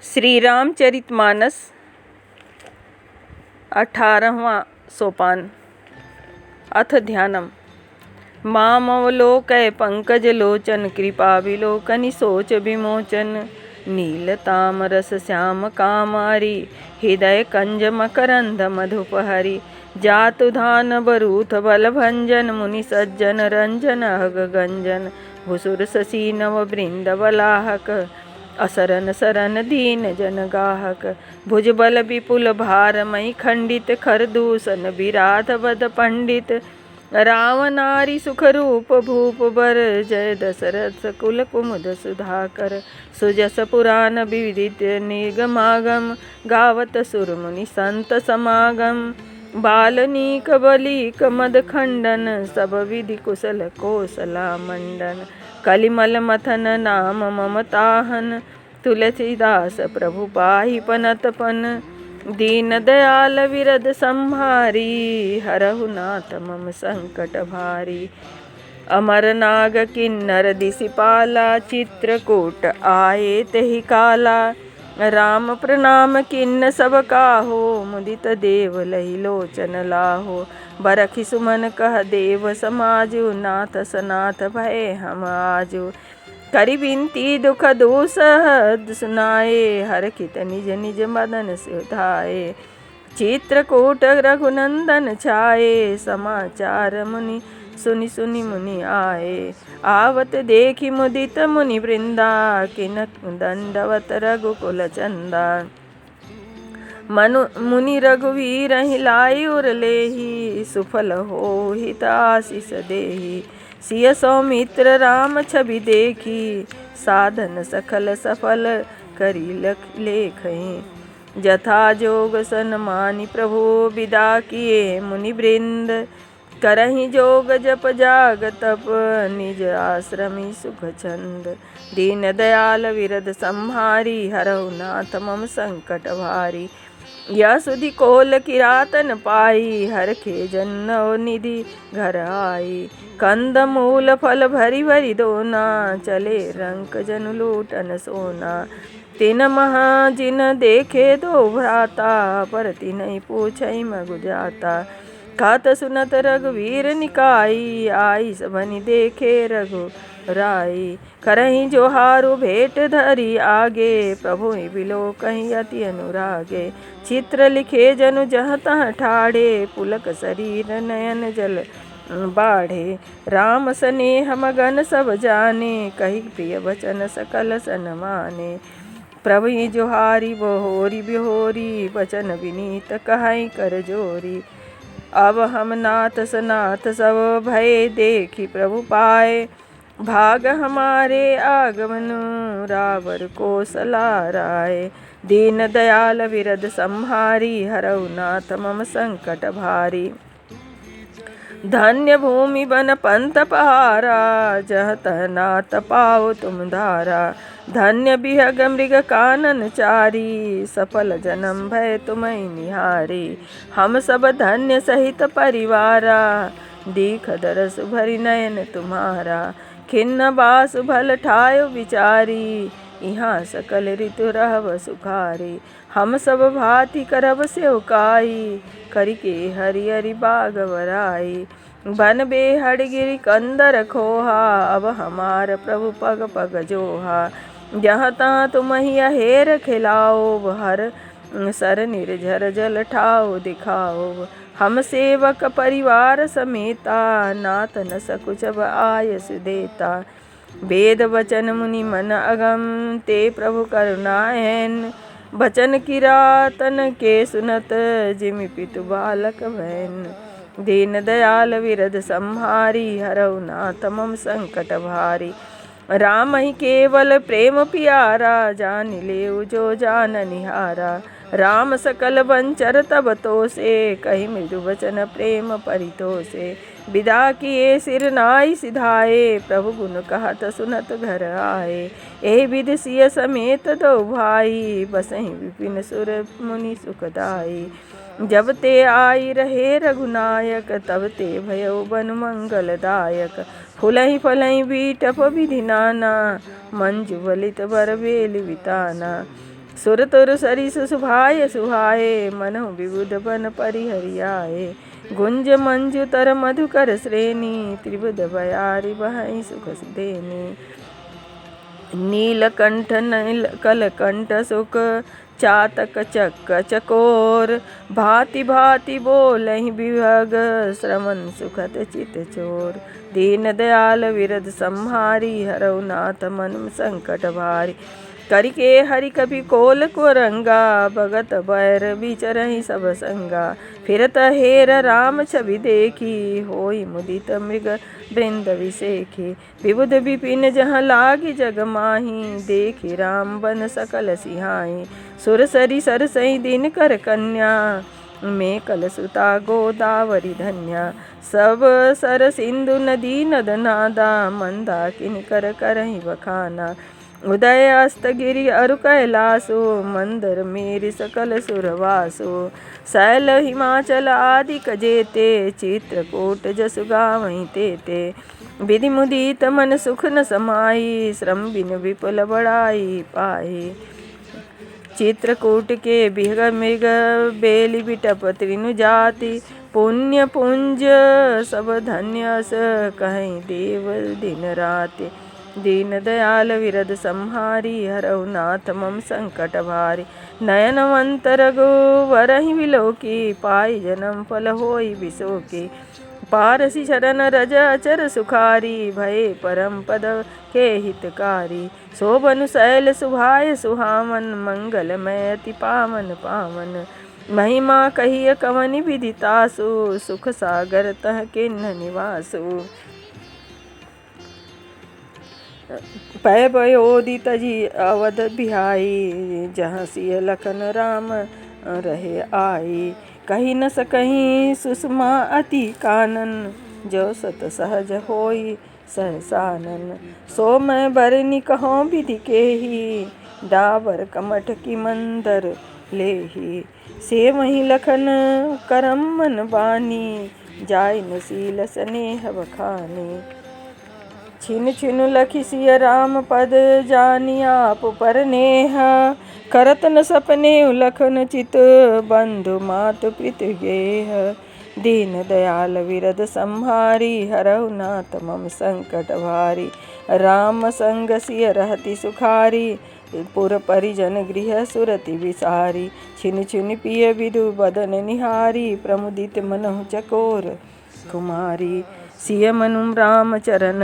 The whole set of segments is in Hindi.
श्री रामचरितमानस 18वां सोपान। अथ ध्यानम। मामवलोकय पंकजलोचन कृपाविलोकनि सोच विमोचन नीलतामरस श्याम कामारी हृदय कंज मकरंद मधुपहरि जातुधान बरूथ बलभंजन मुनि सज्जन रंजन अग गंजन भुसुर शशि नव वृंद बलाहक असरन सरन दीन जन गाहक भुजबल विपुल भारमयि खंडित खरदूषण विराध बद पंडित रावनारी सुख रूप भूप बर जय दशरथ कुल कुमुद सुधाकर सुजस पुराण विविदित निगमागम गावत सुर मुनि संत समागम बालनीक बलीक मद खंडन सब विधि कुशल कोसला मंडन कलिमल मथन नाम ममताहन तुलसीदास प्रभु पाहि पनतपन दीन दयाल विरद संहारी हरहु नाथ मम संकट भारी अमर नाग किन्नर दिसिपाला चित्रकूट आए तेहि काला राम प्रणाम किन्न सब काहो मुदित देव लहि लोचन लाहो बरखि सुमन कह देव समाजु नाथ सनाथ भय हम आजु करि बिनती दुख दूसह सुनाए हरखित निज निज मदन सुधाए चित्रकूट रघुनंदन छाए समाचार मुनि सुनि सुनि मुनि आए आवत देखि मुदित मुनि वृंदा किन दंडवत रघुकुल चंदा मुनि रघुवीर हिलाई उर लेहि सुफल हो हित आशीष देहि सिय सौमित्र राम छवि देखी साधन सखल सफल करी लेखहि जथा जोग सन्मानि प्रभु विदा किए मुनि वृंद करहि जोग जप जाग तप निज आश्रमी सुख छंद दीन दयाल विरद संहारी हरहु नाथ मम संकट भारी यशुधि कोल किरातन पाई हरखे जन्नव निधि घर आई कंद मूल फल भरी भरी दोना चले रंक जन लूटन सोना तिन महा जिन देखे दो भ्राता पर तिनहि पूछई मगु जाता खात सुनत रघुवीर निकाई आई सबनि देखे रघु राई करहि जोहारु भेंट धरि आगे प्रभु बिलो कहीं अति अनुरागे चित्र लिखे जनु जहाँ तहाँ ठाड़े पुलक शरीर नयन जल बाढ़े राम स्नेह मगन सब जाने कही प्रिय वचन सकल सन माने प्रभु जोहारी बहोरी बिहोरी वचन विनीत कहाई कर जोरी अब हम नाथ सनाथ सब भय देखी प्रभु पाए भाग हमारे आगमनु रावर को सलाराय दीन दयाल विरद संहारी हरहु नाथ मम संकट भारी धन्य भूमि बन पंत पहारा जह तह नाथ पाओ तुम धारा धन्य बिहग मृग कानन चारी सफल जन्म भय तुम्हें निहारी हम सब धन्य सहित परिवारा दीख दरस भरि नयन तुम्हारा खिन्न बास भल ठायो विचारी यहाँ सकल ऋतु रहब सुखारी हम सब भांति करब सेवकाई करिके हरि हरि बाग वराई बन बेहड़ गिरि कंदर खोहा अब हमार प्रभु पग पग जोहा जहाँ तहाँ तुम ही हेर खिलाओ हर सर निर्झर जल ठाओ दिखाओ हम सेवक परिवार समेता नाथ न सकुचब आयस देता वेद वचन मुनि मन अगम ते प्रभु करुणायन बचन किरातन के सुनत जिमि पितु बालक भैन दीन दयाल विरद संहारी हरहु नाथ मम संकट भारी राम ही केवल प्रेम पियारा जान लेउ जो जान निहारा राम सकल वंचर तब तो से कही मृदु वचन प्रेम परितो से विदा किए सिर नाई सिधाए प्रभु गुण कहत सुनत घर आए ए विधि सिय समेत दो भाई बसहि विपिन सुर मुनि सुखदाई जब ते आई रहे रघुनायक तब ते भयो बन मंगलदायक फुलहि फलहि बीटप विधि नाना मंजु बलित बर बेल बिताना सुर तुर सरिस सुभाय सुहाए मनहु विबुध बन परिहरियाए गुंज मंजु तर मधुकर श्रेणी त्रिबुध बयारी बहई सुख देनी नीलकंठ कलकंठ सुख चातक चक चकोर भांति भांति बोलहि विभग श्रमन सुखत चित चोर दीन दयाल विरद संहारी हरौ नाथ मन संकट भारी करिके हरि कपि कोल कुरंगा भगत बैर बिचरहि सब संगा फिरत हेर राम छवि देखी होई मुदित मृग वृंद विसेखी विबुध विपिन जहाँ लागी जग माही देखी राम बन सकल सिहाई सुरसरी सरसई दिन कर कन्या में कलसुता गोदावरी धन्या सब सर सिंधु नदी नद नादा मंदा किनकर करहि बखाना उदय अस्तगिरि अरु कैलासो मंदर मेरी सकल सुरवासो शैल हिमाचल आदि कजेते चित्रकूट जसु गावहीं तेते विधि मुदित मन सुख न समाई श्रम बिन विपुल बड़ाई पाई चित्रकूट के बिहग मृग बेली बिटप त्रिनु जाति पुण्य पुंज सब धन्य स कहीं देव दिन राति दीन दयाल विरद संहारी हरौ नाथ मम संकट भारी नयनवंत रघुवरहि विलोकी पाई जन्म फल होई बिसोकी पारसी शरण रज अचर सुखारी भये परम पद के हितकारी शोभनु शैल सुभाय सुहावन मंगलमय अति पावन पावन महिमा कहिय कवनि विदितासु सुख सागर तह किन्ह निवासु पै पयोधि तजी अवध बिहाई जहाँ सिय लखन राम रहे आई कहीं न सकहीं सुषमा अति कानन जो सत सहज होई सहसानन सो मैं बरनी कहो विधि के ही डाबर कमठ की मंदर लेही से वही लखन करम मन बानी जाय नसील स्नेह बखानी छिन छिनु लखि सिय राम पद जानी आप पर नेह करत न सपने लखन चित बंधु मात प्रीत गेह दीन दयाल विरद संहारी हरौ नाथ मम संकट भारी राम संग सिय रहति सुखारी पुर परिजन गृह सुरति विसारी छिन छिन पिय विदु बदन निहारी प्रमुदित मनहु चकोर कुमारी सिय मनु राम चरण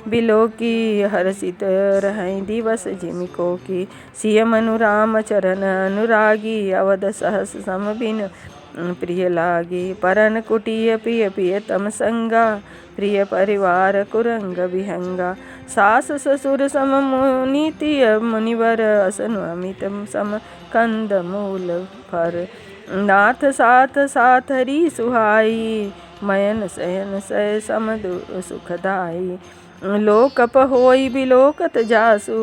बिलोकी हर्षित रहें दिवस जिमिको की सिय मनु राम चरण अनुरागी अवध सहस सम बिन प्रिय लागी परन कुटिय पिय पिय तम संगा प्रिय परिवार कुरंग विहंगा सास ससुर सम मुनितिय मुनिवर असनु अमितम सम कंद मूल फर नाथ साथ साथरी सुहाई मयन शयन सय समदु सुखदाई लोकप होई बिलोकत जासु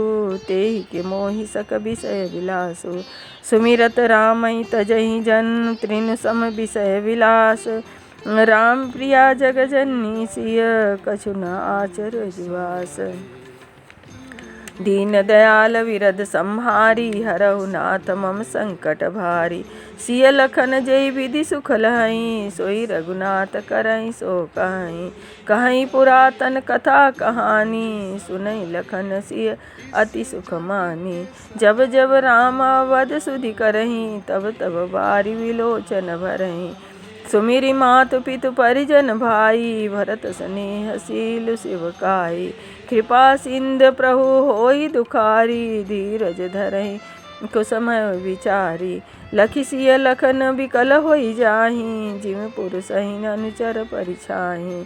तेहि के मोहि सक विषय विलासु सुमिरत रामई तजहि जन तृण सम विषय विलास राम प्रिया जगजननी सिय कछु न आचर जुआस दीन दयाल विरद संहारी हरौ नाथ मम संकट भारी सिय लखन जय विधि सुख लहई सोई रघुनाथ करई सो कहीं कहीं पुरातन कथा कहानी सुनई लखन सिय अति सुख मानी जब जब राम वध सुधि करही तब तब बारी विलोचन भरही सुमिरि मातु पितु परिजन भाई भरत स्नेह शील शिवकाई कृपा सिंध प्रभु होई दुखारी धीरज धरहि कुसमय विचारी लखि सिय लखन विकल होई जाहि जिम पुरुषहि अनुचर परिछाहि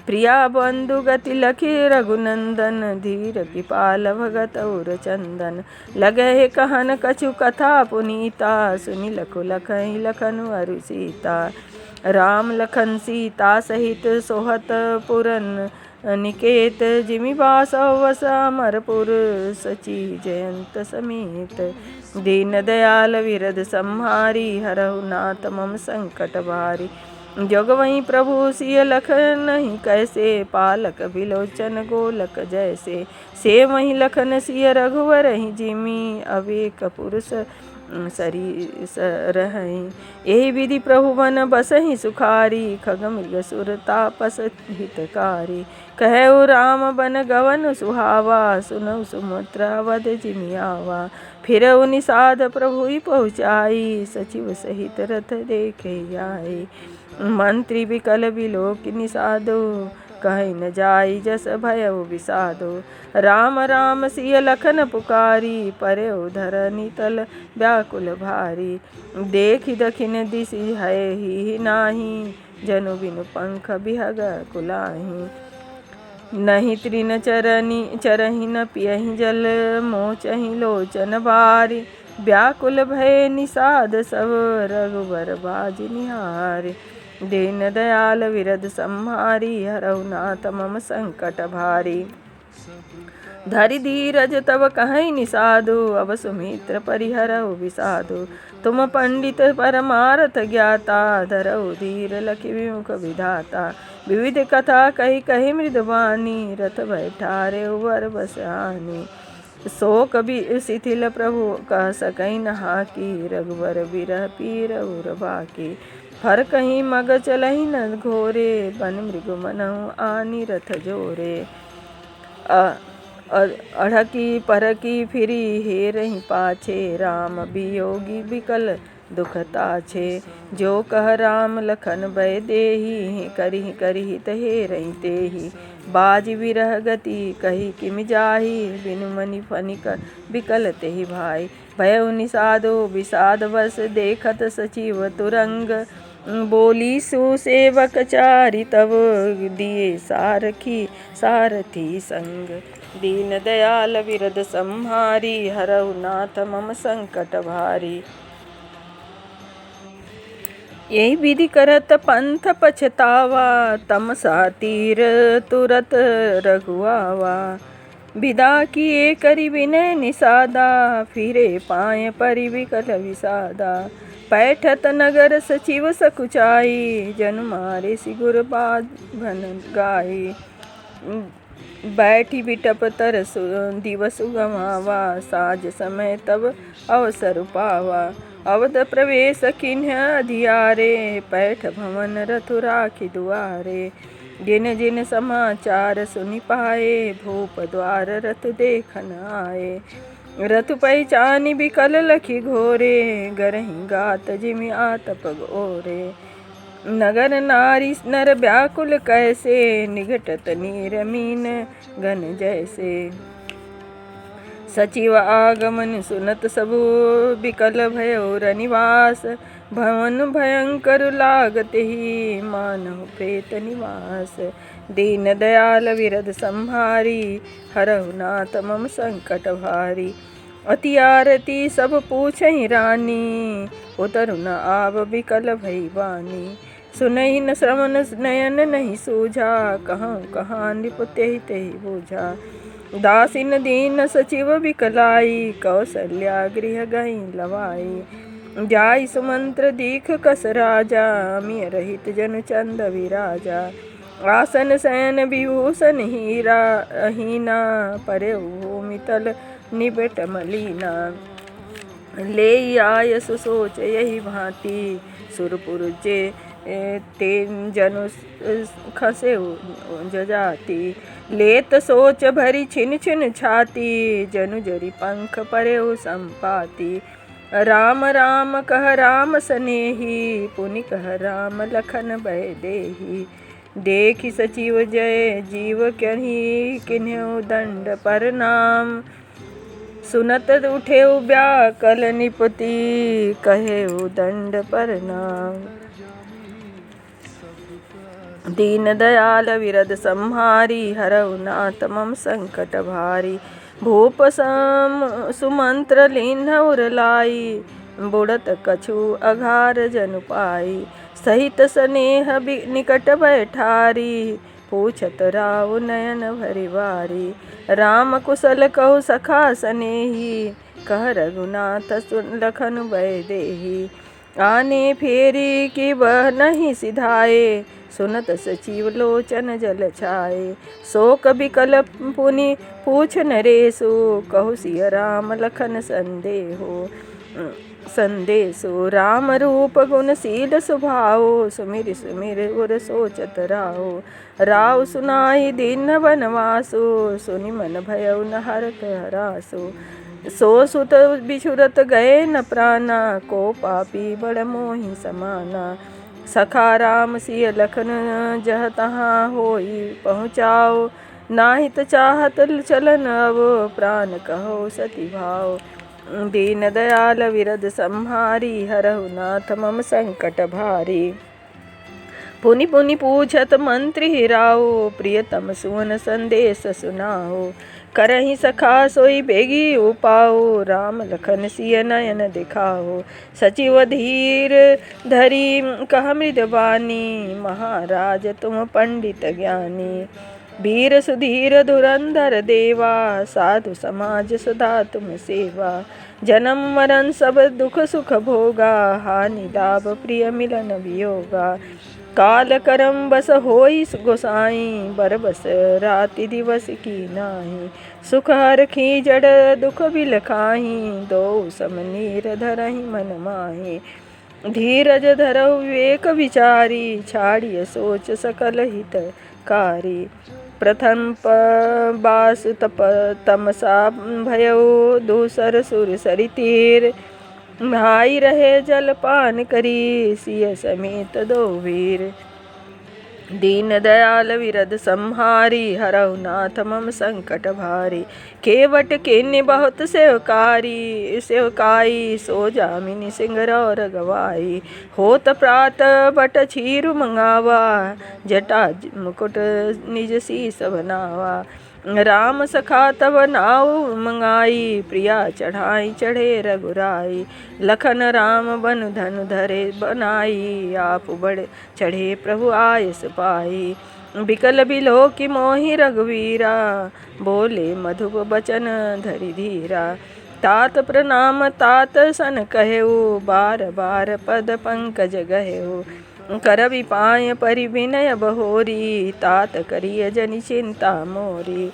प्रिया बंधु गति लखि रघुनंदन धीर कृपाल भगत और चंदन लगे कहन कछु कथा पुनीता सुनि लखु लखहि लखनु अरु सीता राम लखन सीता सहित सोहत पुरन निकेत जिमि बासवस अमरपुर सची जयंत समेत दीन दयाल विरद संहारी हरहु नाथ मम संकट भारी जोग वहीं प्रभु सिय लखन ही कैसे, पालक बिलोचन गोलक जैसे। से वहीं लखन सिय रघुवर ही जिमी, अवेक पुरुष सरी सरहि। यही विधि प्रभु बन बसहि सुखारी, खग मृग सुर तापस हितकारी। कहु राम बन गवन सुहावा, सुनउ सुमित्रा वध जिमि आवा। फिरउ निषाद प्रभु पहुँचाई, सचिव सहित रथ देखे आई। मंत्री विकल बिलोक निषादो, कहीं न जाई जस भयउ विषादो। राम राम सिय लखन पुकारी, पर्यउ धरनी तल व्याकुल भारी। देखि दखिन दिसि है ही नाही, जनु बिनु पंख बिहग कुलाही। नहीं तृण चरहि न पियहि जल, मोचहि लोचन बारी। व्याकुल भय निषाद सब, रघुबर बाजि निहारी। दीन दयाल विरद सम्हारी, हरहु नाथ मम संकट भारी। धरि धीरज तब कहीं निषादु, अब सुमित्र परिहरहु विषादु। तुम पंडित परमारथ ज्ञाता, धरहु धीर लखि विमुख विधाता। विविध कथा कही कही मृदुबानी, रथ बैठारे उवर बसानी। शोक भी शिथिल प्रभु कह सकई न हाकी, रघुबर बिरह पीर उर बाकी। हर कहीं मग चलहि न घोरे, बन मृग मनहु आनी रथ जोरे। अढ़की परकी फिरी हेरहि पाछे, राम वियोगी बिकल दुख ताछे। जो कह राम लखन भय देहि, करिहि करिहि हेरहि तेहि। बाज विरह गति कही किमि जाहि, बिनु मनि फनिक बिकल तेहि भाई। भयउ निषादो विषाद बस, देखत सचिव तुरंग। बोली सुसेवक चारि तब, दिए सारथी संग। दीन दयाल विरद सम्हारी, हरहु नाथ मम संकट भारी। यही विधि करत पंथ पछतावा, तमसा तीर तुरत रघुआवा। विदा किए करि विनय निषादा, फिरे पाए परि विकल विषादा। पैठत नगर सचिव सकुचाई, जनु मारे सिगुर बाँधन गाई। बैठी बिटप तर दिवस गवावा, साज समय तब अवसर पावा। अवध प्रवेश किन्ह अधियारे, पैठ भवन रथु राखी दुआरे। जिन जिन समाचार सुनि पाए, भूप द्वार रथ देखन आए। रथ पहचानि बिकल लखि घोरे, गरहि गात जिमि आतप ओरे। नगर नारी नर व्याकुल कैसे, निघटत नीर मीन गन जैसे। सचिव आगमन सुनत सबु, बिकल भयो रनिवास। भवन भयंकर लागतेहि, मानहु प्रेत निवास। दीन दयाल विरद सम्हारी, हरहु नाथ मम संकट भारी। अति आरती सब पूछहि रानी, उतरु न आब बिकल भई बानी। सुनहि न श्रवण नयन नहीं सूझा, कहूँ कहाँ नृप तेहि तेहि बूझा। दासिन दीन सचिव बिकलाई, कौशल्या गृह गई लवाई। जाई सुमंत्र दीख कस राजा, मिय रहित जनु चंद विराजा। आसन शयन विभूषण हीना, पर्यउ भूमि तल निबट मलीना। ले आय सुसोच यही भांति, सुरपुर जे तेन जनु खसे जजाति। लेत सोच भरी छिन छिन छाती, जनु जरि पंख पर्यउ संपाति। राम राम कह राम सनेही, पुनि कह राम लखन भय देहि। देखि सचिव जय जीव कहि, किन्हउ दंड प्रणाम। सुनत उठेउ व्याकल निपति, कहेउ दंड प्रणाम। दीन दयाल विरद सम्हारी, हरहु नाथ मम संकट भारी। भूप सुमंत्र लीन्ह उरलाई, बुड़त कछु अघार जनु पाई। सहित स्नेह निकट बैठारी, पूछत राव नयन भरि बारी। राम कुशल कहु सखा सनेही, कह रघुनाथ लखन भय देहि। आने फेरी कि वह नहीं सिधाए, सुनत सचिव लोचन जल छाए। सो कभी कल पुनि पूछ नरेशु, कहु सिय राम लखन संदेशो। राम रूप गुण शील स्वभाव, सुमिर सुमिर उर सोचत राहो। राव सुनाई दीन बनवासु, सुनि मन भयउ न हरत हरासु। सो सुत बिछुरत गए न प्राणा, को पापी बड़ मोहि समाना। सखा राम सिय लखन जह तहाँ होई पहुँचाओ, नाहित चाहत चलन अब प्राण कहो सती भाव। दीन दयाल विरद संहारी, हरहु नाथ मम संकट भारी। पुनि पुनि पूछत मंत्री राव, प्रियतम सुवन संदेश सुनाओ। करहि सखा सोई बेगी उपाओ, राम लखन सिय नयन दिखाओ। सचिव धीर धरी कह मृदवानी, महाराज तुम पंडित ज्ञानी। वीर सुधीर धुरंधर देवा, साधु समाज सदा तुम सेवा। जन्म मरण सब दुख सुख भोगा, हानि लाभ प्रिय मिलन वियोगा। काल करम बस होई गोसाई, बरबस राति दिवस की नाही। सुख हर खीजड़ दुख बिल खाही, दो सम नीर धरहि मन माही। धीरज धरऊ विवेक विचारी, छाड़िय सोच सकल हितकारी। प्रथम बास तमसा भयऊ, दूसर सुर सरि तीर। नहाई रहे जल पान करी, सिय समेत दो वीर। दीन दयाल विरद संहारी, हरहु नाथ मम संकट भारी। केवट किन्नि बहुत सेवकाई, सो जामिनी सिंगरौर गवाई। होत प्रात बट छीरु मंगावा, जटा मुकुट निज सीस बनावा। राम सखा तब नाउ मंगाई, प्रिया चढ़ाई चढ़े रघुराई। लखन राम बन धनु धरे बनाई, आप बढ़ चढ़े प्रभु आयस पाई। बिकल बिलो की मोहि रघुवीरा, बोले मधुप बचन धरि धीरा। तात प्रणाम तात सन कहेऊ, बार बार पद पंकज गहेऊ। कर विपाय परि विनय बहोरी, तात करिय जनि चिंता मोरी।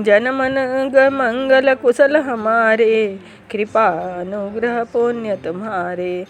जन मन मंगल कुशल हमारे, कृपा अनुग्रह पुण्य तुम्हारे।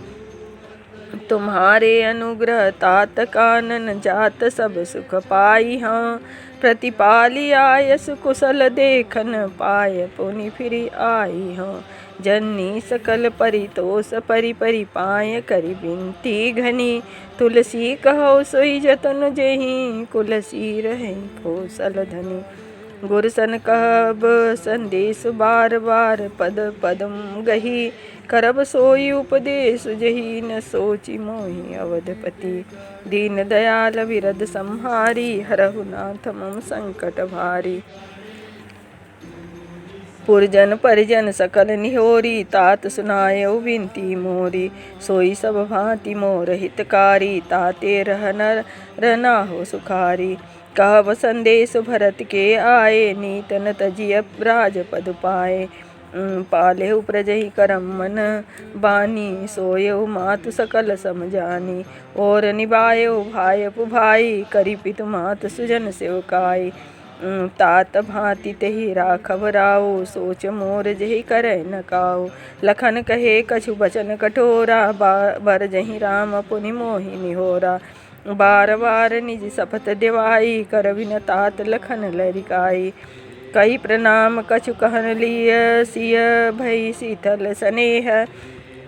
तुम्हारे अनुग्रह तात कानन जात, सब सुख पाई हाँ। प्रतिपाली आयस कुशल देखन, पाय पुनि फिरि आई हाँ। जननी सकल परितोष परि परि पाय, करि बिनती घनी। तुलसी कहो सोई जतन जेहि, कुलसी रहे कौशल धनी। गुरसन कहब संदेश बार बार, पद पदम गही। करब सोई उपदेश जही, न सोचि मोहि अवधपति। दीन दयाल विरद संहारी, हरहु नाथ मम संकट भारी। पुरजन परिजन सकल निहोरी, तात सुनायउ विनती मोरी। सोई सब भांति मोर हितकारी, ताते रहन नाहो सुखारी। कहब संदेश भरत के आए, नीतन तजिय राजपद पाए। पालेहु प्रजहि करम मन बानी, सोयहु मातु सकल समझानी। और निभायहु भायपु भाई, करि पितु मातु सुजन सेवकाई। तात भांति तेहि राखब राउ, सोच मोर जेहि करय न काऊ। लखन कहे कछु बचन कठोरा, बर जहि राम पुनि मोहि निहोरा। बार बार निज शपथ देवाई, कर बिन तात लखन लरिकाई। कही प्रणाम कछु कहन लिय, सिय भई शीतल स्नेह।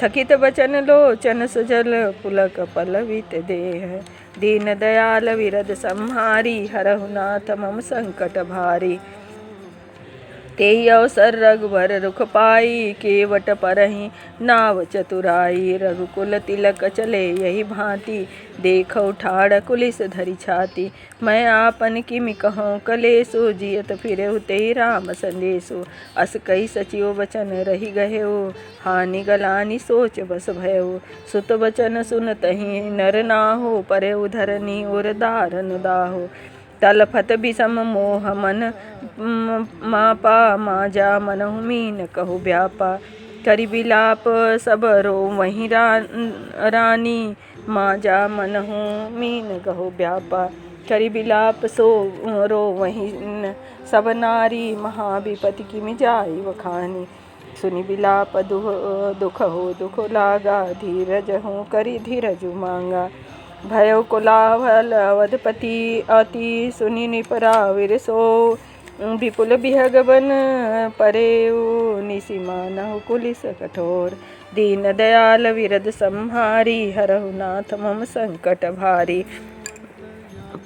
थकित बचन लोचन सजल, पुलक पलवित देह। दीन दयाल विरद संहारी, हरहु नाथ मम संकट भारी। तेहि अवसर रघुबर रुख पाई, केवट परहि नाव चतुराई। रघुकुल तिलक चले यही भांति, देखौ ठाड़ कुलिस धरि छाती। मैं आपन किमि कहूँ कलेसु, जियत फिरहु तेहि राम संदेशु। अस कहि सचिव बचन रहि गहेऊ, हानि गलानि सोच बस भयऊ। सुत बचन सुनतहि नर नाहु, परेउ धरनी उर दारन दाहु। तलफत बिषम मोह मन मापा, माजा मनहु मीन कहु व्यापा। करि बिलाप सब रो वहीं रानी, माँ जा मनहु मीन गहो व्यापा। करि बिलाप सो रो वहीं सब नारी, महाविपति किमि जाई वखानी। सुनि बिलाप दुख हो दुख लागा, धीरज हो करि धीरज मांगा। भयो कोलाहल अवधपति अति, सुनि निपराविर सो विपुल बिहग बन परेऊ, निसि मानहु कुलिस कठोर। दीन दयाल विरद संहारी, हरहु नाथ मम संकट भारी।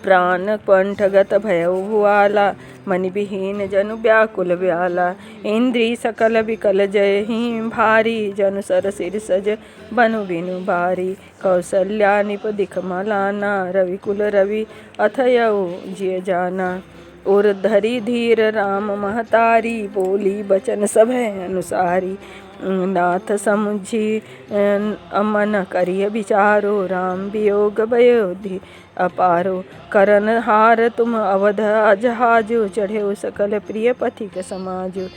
प्राण कंठगत भयउ भुआला, मनि विहीन जनु व्याकुल व्याला। इंद्री सकल विकल जयहि भारी, जनु सर सिर सज बनु बिनु बारी। कौसल्या निप दिख मलाना, रविकुल रवि अथयउ जिय जाना। उर धरि धीर राम महतारी, बोली बचन सभय अनुसारी। नाथ समुझी अमन करिय विचारो, राम वियोग भयोधि अपारो। करन हार तुम अवध जहाजो, चढ़ेउ सकल प्रिय पथिक समाजो।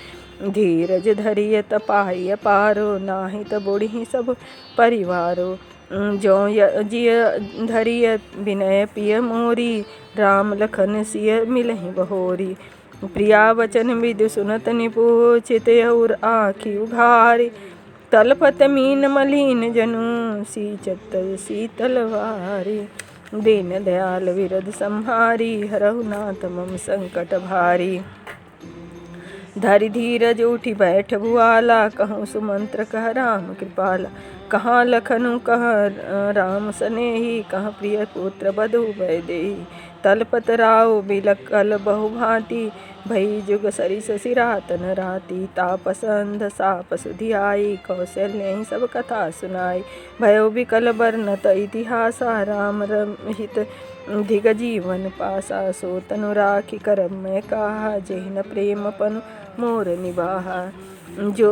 धीरज धरिय तपाहि पारो, नाहि त बुढ़ी सब परिवारो। जो जिय धरिय विनय पिय मोरी, राम लखन सिय मिलहि बहोरी। प्रिया वचन विदु सुनत निपुः, चित और आँखि उघारी। तलपत मीन मलिन जनु, सींचत शीतल वारी। दीन दयाल विरद संहारी, हरहु नाथ मम संकट भारी। धरि धीरज उठि बैठ भुआला, कहूँ सुमंत्र कह राम कृपाला। कहाँ लखनु कह राम सनेही, कहाँ प्रिय पुत्र बधु भय देही। तलपत राव बिलकल बहु भांति, भई जुग सरिस सिरातन राती। तापस अंध साप सुधियाई, कौशल्यहि सब कथा सुनाई। भयो बिकल बरनत इतिहासा, राम रहित धिग जीवन पासा। सो तनु राखी करम मैं काहा, जेहिन प्रेम पनु मोर निबाहा। जो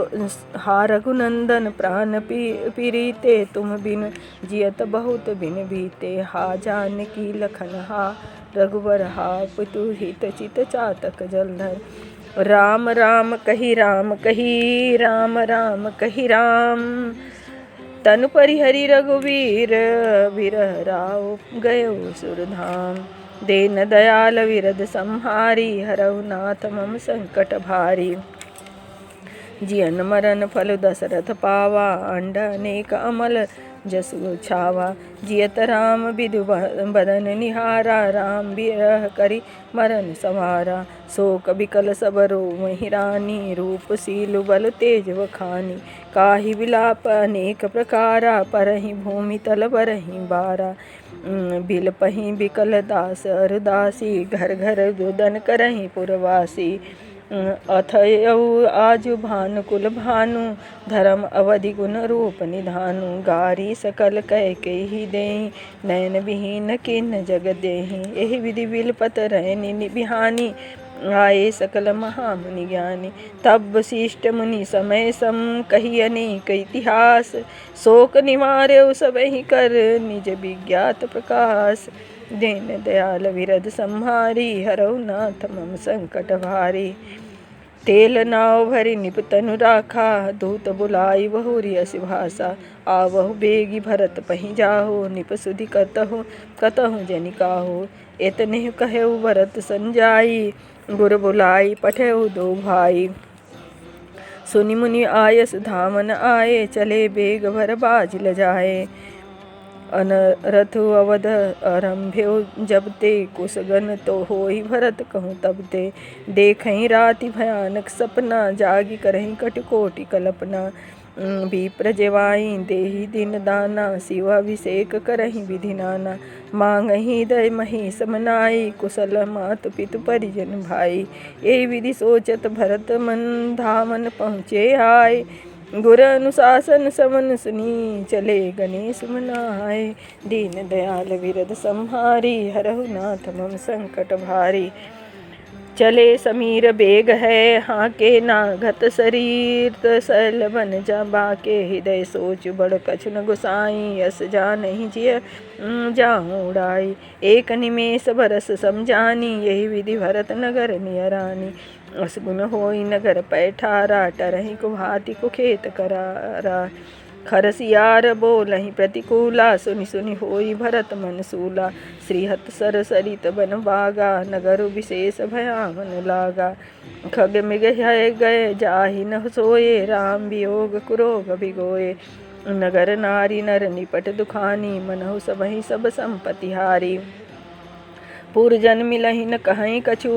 हा रघुनंदन प्राण पीरीते, तुम बिन जियत बहुत बिन बीते। हा जानकी लखन हा रघुवर, हा पुतु हित चित चातक जलधर। राम राम कही राम कही, राम राम कही राम। तनु परिहरि रघुवीर, बिरह राव गयो सुरधाम। दीन दयाल विरद संहारी, हरहु नाथ मम संकट भारी। जियन मरन फल दशरथ पावा, अंड अनेक अमल जसु छावा। जियत राम विदु बदन निहारा, राम बिरह करि मरन संहारा। शोक बिकल सब रोवहि रानी, रूप सीलु बल तेज बखानी। काहि विलाप अनेक प्रकारा, परहि भूमि तल बरहि बारा। बिलपहि बिकल दास अरुदासी, घर घर रुदन करहि पुरवासी। अथयउ आजु भानुकुल भानु, धर्म अवधि गुण रूप निधानु। गारी सकल कैकेयी देहि, नयन विहीन किन्न जग देहि। एहि विधि बिलपत रहनि बिहानी, आए सकल महामुनि ज्ञानी। तब वशिष्ठ मुनि समय सम, कही अनेक इतिहास। शोक निवार्यउ सबहि कर, निज विज्ञात प्रकाश। दीन दयाल विरद संहारी, हरहु नाथ मम संकट भारी। तेल नाव भरि निप तनु राखा, दूत बुलाई बहुरी असी भाषा। आवहु बेगी भरत पहि जाहु, निप सुधि कतहु जनिकाहु। एतने कहेउ भरत संजाई, गुर बुलाई पठेउ दो भाई। सुनि मुनि आयस धामन आए, चले बेग भर बाज लजाए। अनरथु अवध आरंभ्यो जब ते, कुशगन तो होई भरत कहूँ तब ते। देखहि राति भयानक सपना, जागी करहि कटुकोटि कल्पना। विप्र जेवाई देहि दिन दाना, शिवाभिषेक करहि विधि नाना। मांगहि दय महीष मनाई, कुशल मातु पितु परिजन भाई। ए विधि सोचत भरत मन, धामन पहुँचे आए। गुर अनुशासन समन सुनी, चले गणेश मनाए। दीन दयाल विरद संहारी, हरहु नाथ मम संकट भारी। चले समीर बेग है, हाके नाघत शरीर। शैल बन जा बाके, हृदय सोच बड़ कछु न गुसाई। यस जानहि जिय जाहु उड़ाई, एक निमेष बरस समझानी। यही विधि भरत नगर नियरानी। असगुन होई नगर पैठारा, टरहि को भांति को खेत करारा। खरसियार बोलहि प्रतिकूला, सुनि सुनि होई भरत मन सूला। श्रीहत सर सरित बन बागा, नगर विशेष भयावन लागा। खग मृग है गए जाहि न सोए, राम वियोग कुरोग बिगोए। नगर नारी नर निपट दुखानी, मनहु सबहि सब संपत्ति हारी। पुरजन मिलहि न कहीं कछु,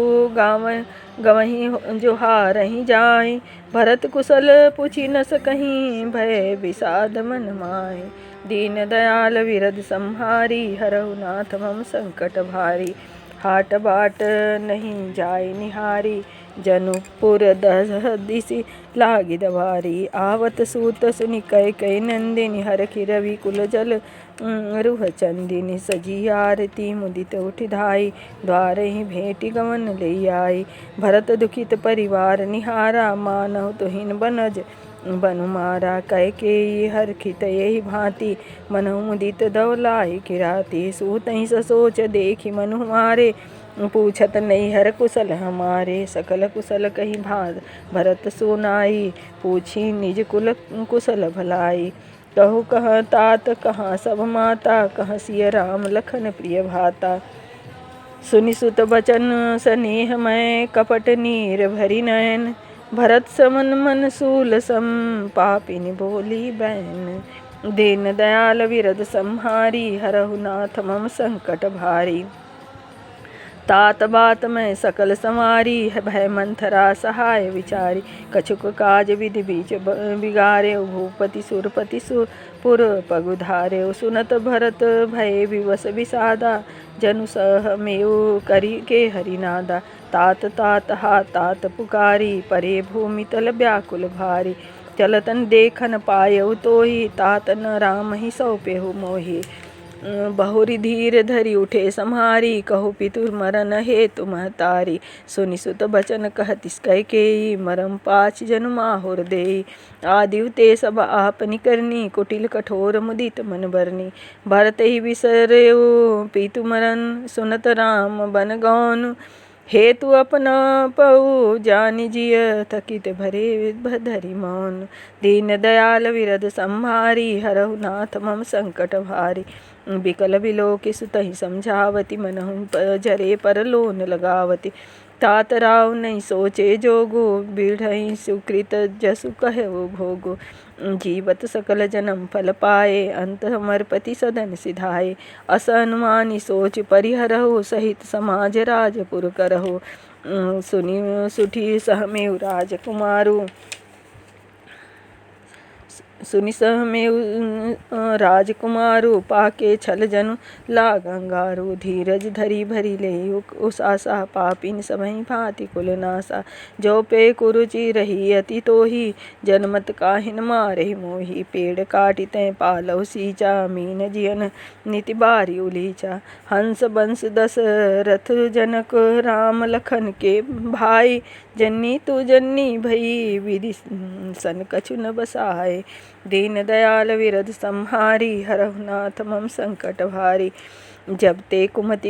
गवहीं जो हारहि जाय। भरत कुशल पुछि न सकहीं, भय विषाद मन माय। दीन दयाल विरद संहारी, हरहु नाथ मम संकट भारी। हाट बाट नहीं जाय निहारी, जनुपुर दह दिसि लागी दवारी। आवत सूत सुनि कैकेयी नंदिनी, हरखि रवि कुल जल रुह चंदिनी। सजी आरती मुदित उठि धाई, द्वारहि भेटि गवन लई आई। भरत दुखित परिवार निहारा, मानहु तुहिन बनज बनु मारा। कैकेयी हरखित एहि भांति, मनहु मुदित दौलाई किराती। सूतहि ससोच देखि मनु मारे, पूछत नैहर कुशल हमारे। सकल कुशल कहि भरत सो नाई, पूछी निज कुल कुशल भलाई। कहु कहाँ तात कहाँ सब माता, कहाँ सिय राम लखन प्रिय भाता। सुनि सुत बचन स्नेह मैं, कपट नीर भरि नयन। भरत समन मन सूल सम, पापिनी बोली बैन। दीन दयाल विरद संहारी, हरहु नाथ मम संकट भारी। तात बात मैं सकल संवारी, भय मंथरा सहाय विचारी। कछुक काज विधि बीच बिगारे, भूपति सुरपति पुर पगुधारे। सुनत भरत भय विवश विषादा, जनु सह मेउ करी के हरिनादा। तात तात हा तात पुकारी, परे भूमि तल व्याकुल भारी। चलतन देखन पायउ तोहि, तात न राम ही सौंपेहु मोहि। बहुरी धीर धरि उठे सम्हारी, कहु पितुर मरन हेतु महतारी। सुनि सुत बचन कहतिस कैकेयी, मरम पाछ जनु माहुर देई। आदिव ते सब आपनि करनी, कुटिल कठोर मुदित मन बरनी। भरत ही बिसर्यउ पितु मरन, सुनत राम बन गौन। हेतु अपना पऊ जानि जिय, थकित भरे धरि मौन। दीन दयाल विरद संहारी, हरहु नाथ मम संकट भारी। बिकल बिलोकि सुतहि समझावती, मनहु जरे पर लोन लगावती। तात राव नहीं सोचे जोगु, बीढ़हि सुकृत जसु कहु भोगु। जीवत सकल जन्म फल पाए, अंत अमरपति सदन सिधाए। अस अनुमानी सोच परिहरहु, सहित समाज राजपुर करहु। सुनि सुठी सहमेउ राजकुमारु, सुनि सहमेउ राजकुमारु। पाके छल जनु लाग अंगारु, धीरज धरि भरि लेउ उसासा। पापिन सबहि भांति कुल नासा, जो पे कुरुचि रही अति तोहि। जनमत काहिन मारे मोहि, पेड़ काटि तैं पालउ सींचा। मीन जियन निति बारी उलीचा। हंस बंस दशरथ जनक, राम लखन के भाई। जन्नी तु जन्नी भई, विधि सन कछु न बसाए। दीन दयाल विरद संहारी, हरहु नाथ मम संकट भारी। जब ते कुमत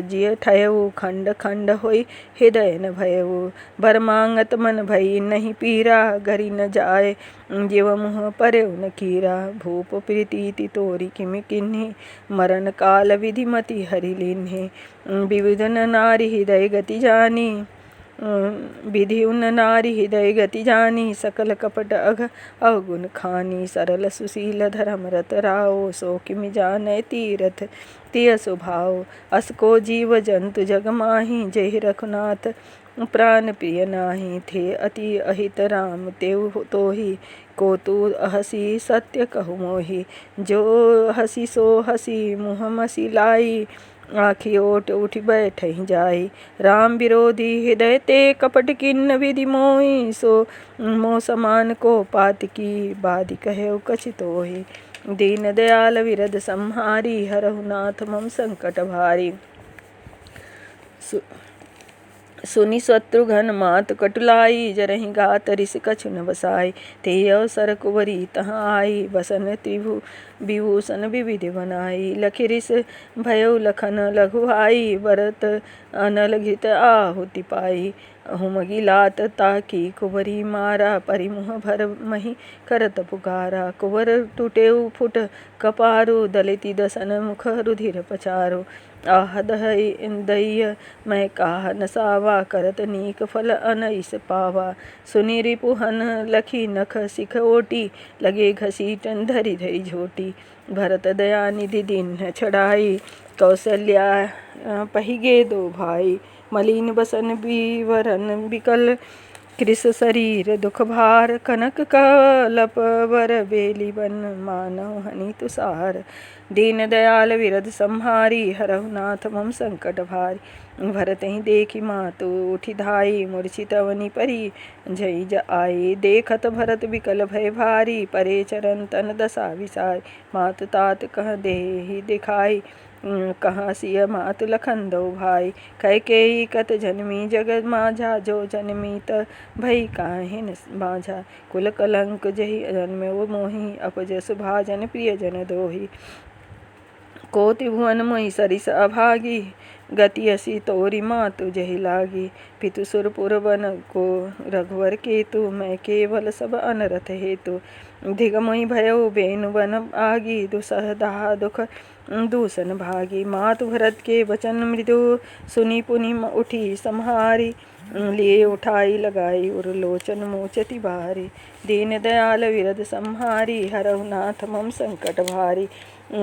जिय ठयउ, खंड खंड होई हृदय न भयउ। बर मांगत मन भई नहीं पीरा, गरि न जाय जिव मुँह परउ न कीरा। भूप प्रीति तोरि किमि किन्हि, मरण काल विधि मति हरि लीन्हि। विविध नारी हृदय गति जानी, विधि उन नारी हृदय गति जानी। सकल कपट अवगुण खानी, सरल सुशील धर्म रत राओ। सो किमि जानय तीरथ तिय स्वभाव। अस को जीव जंतु जग माही, जेहि रघुनाथ प्राण प्रिय नाही। थे अति अहित राम तेउ तोहि, को तू हसी सत्य कहु मोहि। जो हसी सो हसी मुँह मसी लाई, आखि ओट उठि बैठहि जाई। राम विरोधी हृदय ते कपट किन्न विधि मोहि। सो मोह समान को पात की, बादि कहउ कछि तोहि। दीन दयाल विरद संहारी, हरहु नाथ मम संकट भारी। सुनि शत्रुघ्न मात कटुलाई, जरहि गात रिस कछु न बसाई। ते अवसर कुंवरी तहाँ आई, बसन विभूषण विविध बनाई। लखि रिस भयउ लखन लघु भाई, भरत अनल घृत आहुति पाई। हुमगी लात ताकी कुंवरी मारा, परिमुह भर मही करत पुकारा। कुंवर टूटेउ फुट कपारो, दलिति दसन मुख रुधिर पचारो। आह दहिय मैं काह नसावा, करत नीक फल अनैस पावा। सुनि रिपुहन लखी नख सिख ओटी, लगे घसीटन धरि धरि झोटी। भरत दया निधि दीन्ह छड़ाई, कौशल्या पहिगे दो भाई। मलिन बसन बीवरन बिकल, कृस शरीर दुख भार। कनक कलप वर बेली बन, मानव हनि तुषार। दीन दयाल विरध संहारी, हरहु नाथ मम संकट भारी। भरत ही देखी मातु उठि धाई, मूर्छित अवनि परी जई आई। देखत भरत बिकल भय भारी, परे चरण तन दशा विसाई। मातु तात कह देहि दिखाई, कहाँ सिय मातु लखन दो भाई। कैकेयी कत जन्मी जगत माझा, जो जन्मी त भई काहे न बाझा। कुल कलंक जहि जन्मेउ मोहि, अपजस भाजन प्रियजन दोहि। को त्रिभुवन मोहि सरिस अभागी, गति असी तोरि मातु जहि लागी। पितु सुरपुर वन को रघुवर केतु, मैं केवल सब अनरथ हेतु। धिग मोहि भयउ बेनु बन आगी, दुसह दाह दुख दूषण भागी। मातु भरत के वचन मृदु, सुनि पुनि उठी सम्हारी। लिए उठाई लगाई उरलोचन मोचति बारी। दीन दयाल विरध संहारी, हरहु नाथ मम संकट भारी।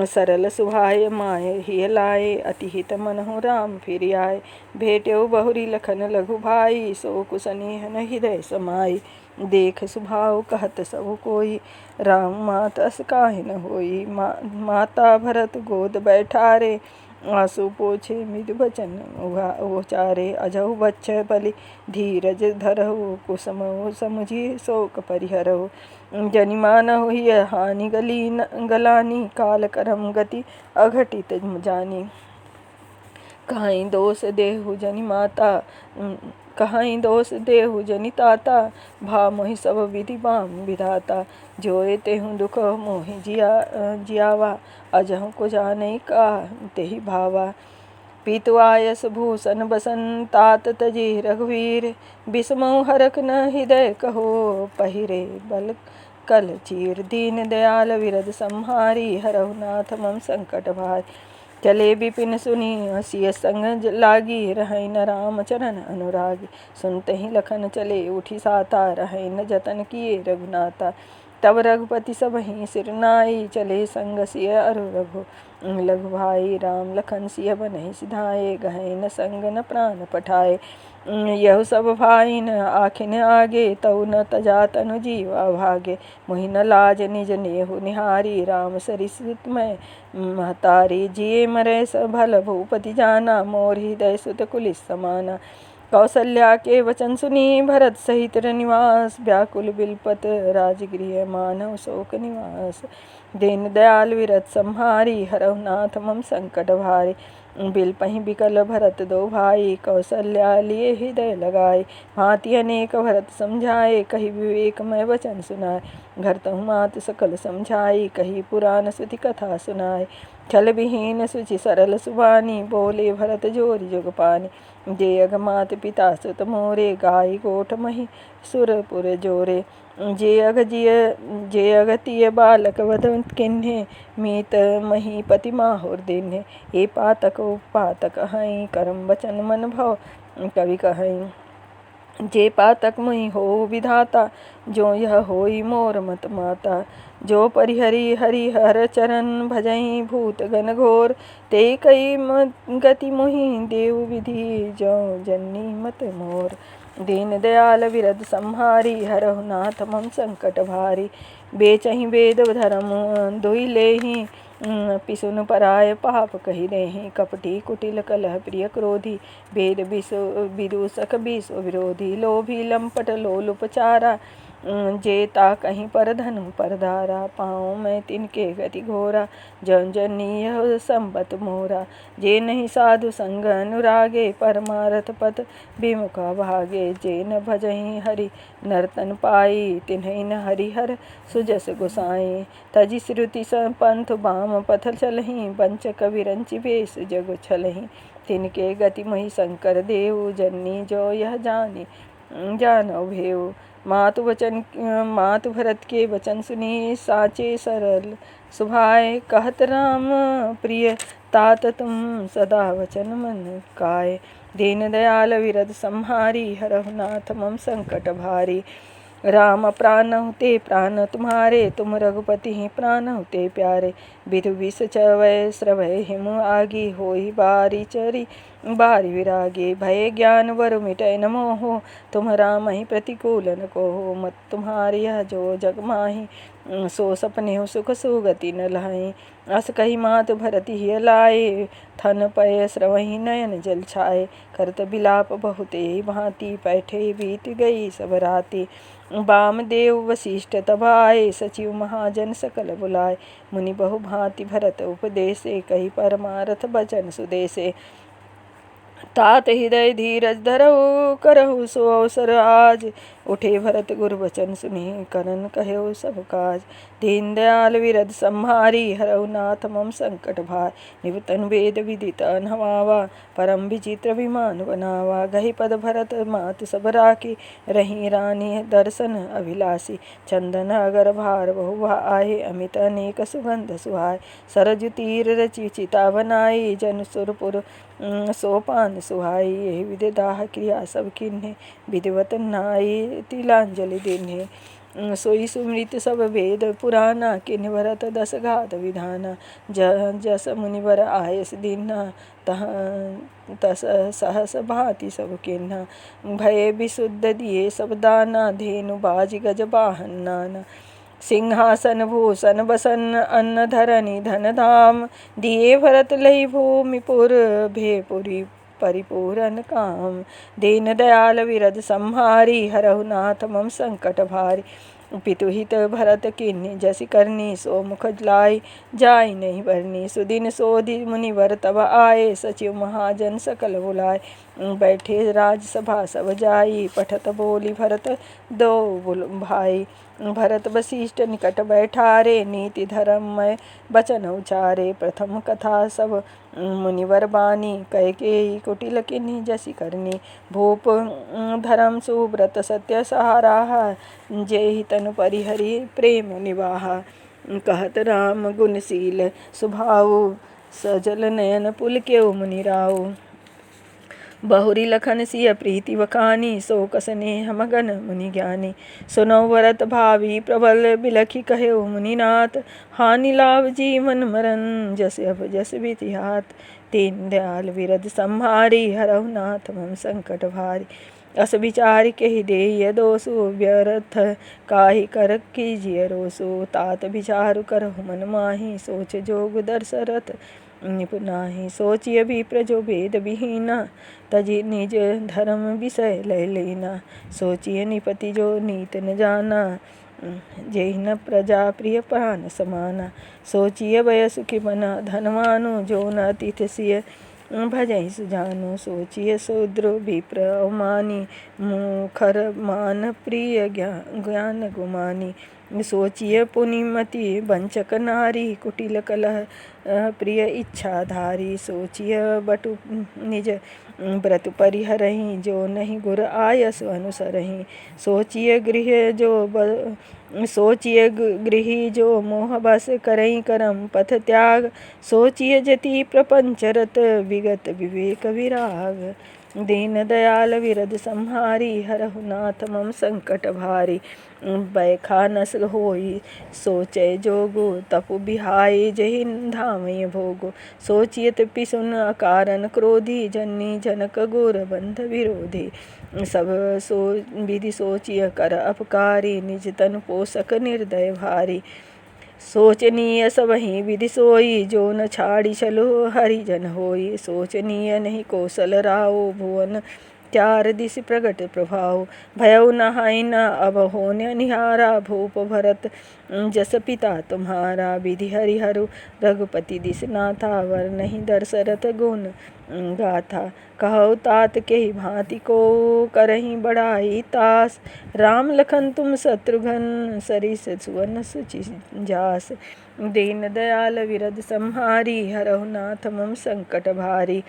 सरल सुभाय माय हिय लाए, अति हित मनहु राम फिरि आए। भेटेउ बहुरी लखन लघु भाई, सो कुसनेह न हृदय समाई। देख सुभाव कहत सब कोई, राम मात अस काहे न होई। माता भरत गोद बैठारे, आंसू पोछे मृदु बचन उचारे। अजहु बच्छ बलि धीरज धरहु, कुसुमउ समुझि शोक परिहरहु। जनि मानहु हिय हानि गलानी, काल करम गति अघटित जानी। कहाई दोष देहु जनि माता, कहाई दोष देहु जनि ताता। भा मोहि सब विधि बाम विधाता, जोए तेहु दुख मोहि जियावा। अजहु को जानै का तेहि भावा। पीतु आयस भूषण बसन, तात तजे रघुवीर। बिसमौ हरख न हृदय कहो, पहिरे बल कल चीर। दीन दयाल विरध संहारी, हरहु नाथ मम संकट भारी। चले विपिन सुनि सिय संग लागी, रहै न राम चरण अनुरागी। सुनतहि लखन चले उठि साता, रहै न जतन किए रघुनाथा। तब रघुपति सबहि सिर नाई, चले संग सिय अरु लघु भाई। राम लखन सिय बनहि सिधाए, गहै न संग न प्राण पठाए। यहु सब भाईन आखिन आगे, तऊ न तजा तनु जीवा भागे। मोहि न लाज निज नेहु निहारी, राम सरिस मैं महतारी। जिए मरै भल भूपति जाना, मोर हृदय सुत कुलिस समाना। कौसल्या के वचन सुनी, भरत सहित निवास। व्याकुल बिलपत राजगृह, मानव शोक निवास। दीन दयाल विरध संहारी, हरहु नाथ मम संकट भारी। बिलपहि बिकल भरत दो भाई, कौसल्या लिए हृदय लगाए। भांति अनेक भरत समझाए, कही विवेक मैं वचन सुनाए। घर तहु मात सकल समझाई, कही पुराण श्रुति कथा सुनाए। छल विहीन सुचि सरल सुबानी, बोले भरत जोरि जुग पानी। जे अग मात पिता सुत मोरे, गाय गोठ मही सुरपुर जोरे। जे अग तिय बालक वध किन्हे, मीत मही पति माहुर दिन्हे। हे पातक उपपातक हई, करम बचन मन भव कवि कहई। जे पातक मुहि हो विधाता, जो यह होई मोर मत माता। जो परिहरि हरिहर चरण, भजई भूत गण घोर। ते कई गति मुहि देव विधि, जो जननी मत मोर। दीन दयाल विरध संहारी, हरहु नाथ मम संकट भारी। बेचहि वेद धर्म दुहि लेहि, पिसुन पराय पाप कहि देहि। कपटी कुटिल कलह प्रिय क्रोधी, वेद विदूषक विश्व विरोधी। लोभी लंपट लोलुप चारा, जेता कहीं पर धनु पर धारा, पाँव में तिनके गति घोरा, जन जनीय संबत मोरा। जे नहीं साधु संग अनुरागे, परमारथ पथ विमुखा भागे। जे न भजहि हरि नर्तन पाई, तिन्हि न हरिहर सुजस गोसाई। तजि श्रुति पंथ बाम पथ चलहि, बंचक विरंचि बेस जग छलहि। तिनके गति मही शंकर देव, जननी जो यह जानौ भेव। मातु भरत के वचन सुनी, साचे सरल सुभाए। कहत राम प्रिय तात तुम, सदा वचन मन काय। दीन दयाल विरद संहारी, हरहु नाथ मम संकट भारी। राम प्राणहु ते प्राण तुम्हारे, तुम रघुपति ही प्राणहु ते प्यारे। विधु विष चवै श्रवै हिम आगी, होई बारी चरी बारी विरागी। भय ज्ञान वर मिटै न मोहो, तुम राम ही प्रतिकूल न कोहो। मत तुम्हारी यह जो जग माही, सो सपने हो सुख सुगति न लाही। अस कही मात भरत हिय लाए, थन पय स्रवहि नयन जल छाए। करत बिलाप बहुते भांति, पैठे बीत गई सब राति। वामदेव वशिष्ठ तब आए, सचिव महाजन सकल बुलाए। मुनि बहु भांति भरत उपदेसे, कही परमारथ बचन सुदेसे। तात हृदय धीरज धरऊ, करहु सो अवसर आज। उठे भरत गुरु वचन सुनी, करन कहयो सब काज। दीन दयाल विरद संहारी, हरहु नाथ मम संकट भार। निवतन वेद विदित नवावा, परम विचित्र विमान बनावा। गही पद भरत मात सब राखी, रही रानी दर्शन अभिलाषी। चंदन अगर भार बहु आहे, अमित अनेक सुगंध सुहाय। सरजु तीर रचि चिता बनाई, जन सुरपुर सोपान सुहाई। यही विधि दाह क्रिया सब किन्हे, विधिवत नाई तिलांजलि दिन्हे। सोई सुमृत सब वेद पुराना, किन्ह भरत दस घात विधाना। जस मुनिवर आयस दीन्हा, तस सहस भांति सब किन्हा। भय विशुद्ध दिए सब दाना, धेनु बाज गज वाहन नाना। सिंहासन भूषण बसन अन्न धरनी धन धाम, दिए भरत लई भूमिपुर, भेपुरी परिपूरन काम। दीन दयाल विरद संहारी, हरहु नाथ मम संकट भारी। पितु हित भरत कीन्ही जसि करनी, सो मुख लाई जाय नहीं बरनी। सुदिन सोधि मुनिवर तब आए, सचिव महाजन सकल बुलाए। बैठे राजसभा सब जाई, पठत बोली भरत दो भाई। भरत वशिष्ठ निकट बैठारे, नीति धर्ममय बचन उचारे। प्रथम कथा सब मुनिवर बानी, कैकेयी कुटिल किन्ही जसि करनी। भूप धर्म सुव्रत सत्य सहारा, जेहि तनु परिहरि प्रेम निवाहा। कहत राम गुणशील स्वभाव, सजल नयन पुलक्यो मुनि राउ। बहुरी लखन सिय प्रीति बखानी, सो कस नेह मगन मुनि ज्ञानी। सुनौ भरत भावी प्रबल, बिलखि कह्यो मुनिनाथ। हानि लाभ जीवन मरण, जस अब जस बितिहात। दीन दयाल विरद संहारी, हरहु नाथ मम संकट भारी। अस विचार केहि देय दोषु, व्यर्थ काहि कर कीजिए रोषु। तात विचारु करहु मन माही, सोच जोग दशरथ निपुनाहि। सोचिय विप्र जो वेद विहीना, तजि निज धर्म विषय लय लेना। सोचिय निपति जो नीत न जाना, जेहि न प्रजा प्रिय प्राण समाना। सोचिय वय सुखी बना धनवानु, जो न अतिथ सिय भजहि सुजानु। सोचिय शूद्र विप्र अवमानी, मुखर मान प्रिय ज्ञान गुमानी। सोचिय पुनिमति वंचक नारी, कुटिल कलह प्रिय इच्छाधारी। सोचिय बटु निज व्रत परिहरहि, जो नहीं गुर आयस अनुसरहि। सोचिय गृही जो मोह बस, करई करम पथ त्याग। सोचिय जति प्रपंच रत, विगत विवेक विराग। दीन दयाल विरद संहारी, हरहु नाथ मम संकट भारी। बैखानस होई सोचय जोगु, तपु बिहाई जहि धामय भोगु। सोचिय पिसुन अकारण क्रोधी, जननी जनक गुर बंध विरोधी। सब विधि सोचिय कर अपकारी, निज तन पोषक निर्दय भारी। सोचनीय सबहि विधि सोई, जो न छाड़ी चलो हरिजन होई। सोचनीय नहीं कौशल राओ, भुवन त्यार दिस प्रगट प्रभाव, भयउ नहाई न अब होने निहारा। भूप भरत जस पिता तुम्हारा, विधि हरिहरु रघुपति दिस नाथा। वर नहीं दशरथ गुण गाथा, कहु तात के भांति को करही बढ़ाई तास। राम लखन तुम शत्रुघ्न, सरिस सुवन सुचि जास। दीन दयाल विरद संहारी, हरहु नाथ मम संकट भारी।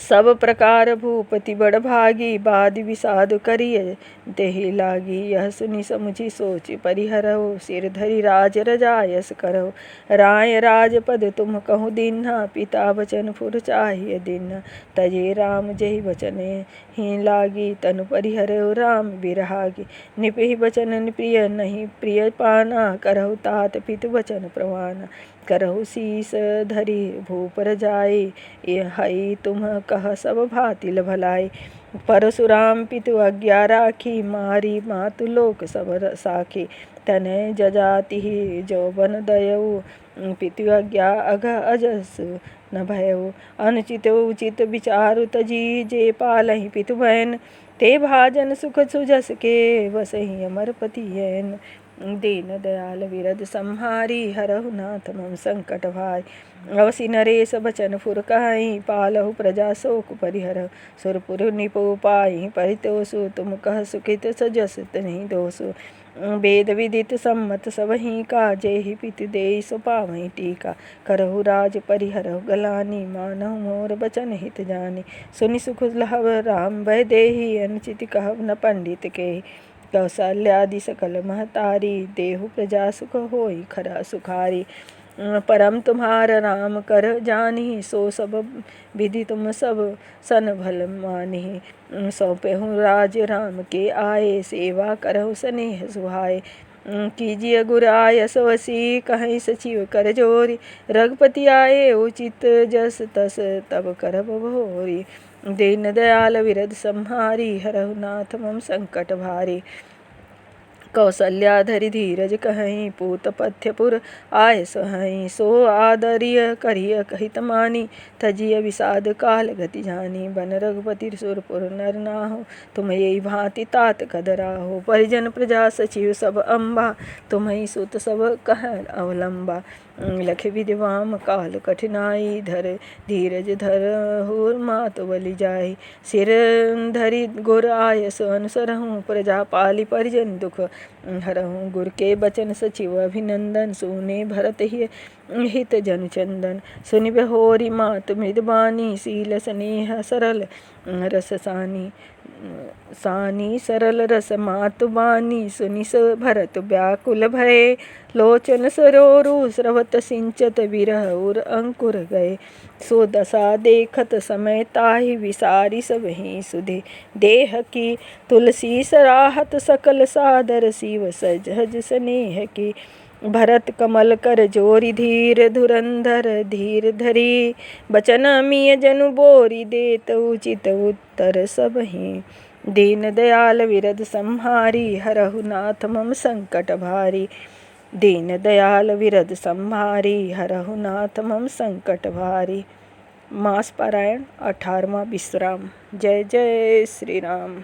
सब प्रकार भूपति बड़ भागी, बाद विषाद करिय तेहि लागी। यह सुनि समुझि सोच परिहरहु, सिर धरि राज रजायस करहु। राय राजपद तुम कहु दीन्हा, पिता वचन फुर चाहिए दीन्हा। तजे राम जेहि वचने ही लागी, तनु परिहरहु राम बिरहागी। निपहि वचन प्रिय नहीं प्रिय पाना, करहु तात पितु वचन प्रमाना। करहु शीस धरि भूप रजाई, हई तुम कह सब भातिल भलाई। परशुराम पितु आज्ञा राखी, मारी मातु लोक सब साखी। तनय जजातिहि जो बन दयऊ, पितु आज्ञा अघ अजस न भयऊ। अनुचित उचित विचारु तजी, जे पालहि पितु बैन। ते भाजन सुख सुजस के, बसहि अमर पतियैन। दीन दयाल विरद संहारी, हरहु नाथ मम संकट भारी। अवसि नरेश बचन फुर कहाई, पालहु प्रजा शोक परिहरहु। सुरपुर निपो पाई परितोषु, तुम कह सुखित सजस नहीं दोषु। वेद विदित सम्मत सबहि का, जेहि पितु देइ सो पावहीं टीका। करहु राज परिहरहु गलानी, मानहु मोर बचन हित जानी। सुनि सुख लहब राम भय देहि, अनुचित कहब न पंडित केहि। कौशल्यादि सकल महतारी, देहु प्रजा सुख होई खरा सुखारी। परम तुम्हार राम कर जानिहि, सो सब विधि तुम सब सन भल मानिहि। सौंपेहु राज राम के आए, सेवा करहु स्नेह सुहाए। कीजिए गुर आयस वसी, कहीं सचिव कर जोरी। रघुपति आए उचित जस तस, तब करब भोरी। दीन दयाल विरद संहारी, हरहु नाथ मम संकट भारी। कौशल्या धरि धीरज कहीं, पूत पथ्यपुर आय सोहहीं। सो आदरिय करिय कहित मानी, तजिय विषाद काल गति जानी। बन रघुपति सुरपुर नर नाहु, तुम यही भांति तात कदराहो। परिजन प्रजा सचिव सब अम्बा, तुम्हि सुत सब कह अवलंबा। लख विद्वाम काल कठिनाई, धर धीरज धरहु मातु बलि जाई। सिर धरि गुर आयस अनुसरहु, प्रजा पालि परिजन दुख हरहु। गुर के बचन सचिव अभिनंदन, सुने भरत हित जनु चंदन। सुनि बहोरी मातु मृदबानी, शील स्नेह सरल रस सानी। सानी सरल रस मातु बानी, सुनि भरत व्याकुल भये। लोचन सरोरु स्रवत सिंचत, विरह उर अंकुर गए। सो दशा देखत समय ताहि, विसारी सबहि सुधे। देह की तुलसी सराहत सकल सादर, शिव सहज स्नेह की। भरत कमल कर जोरी धीर, धुरंधर धीर धरी। बचन अमिय जनु बोरी, देत उचित उत्तर सबहि। दीन दयाल विरद संहारी, हरहु नाथ मम संकट भारी। दीन दयाल विरद संहारी, हरहु नाथ मम संकट भारी। मास पारायण 18वां विश्राम। जय जय श्री राम।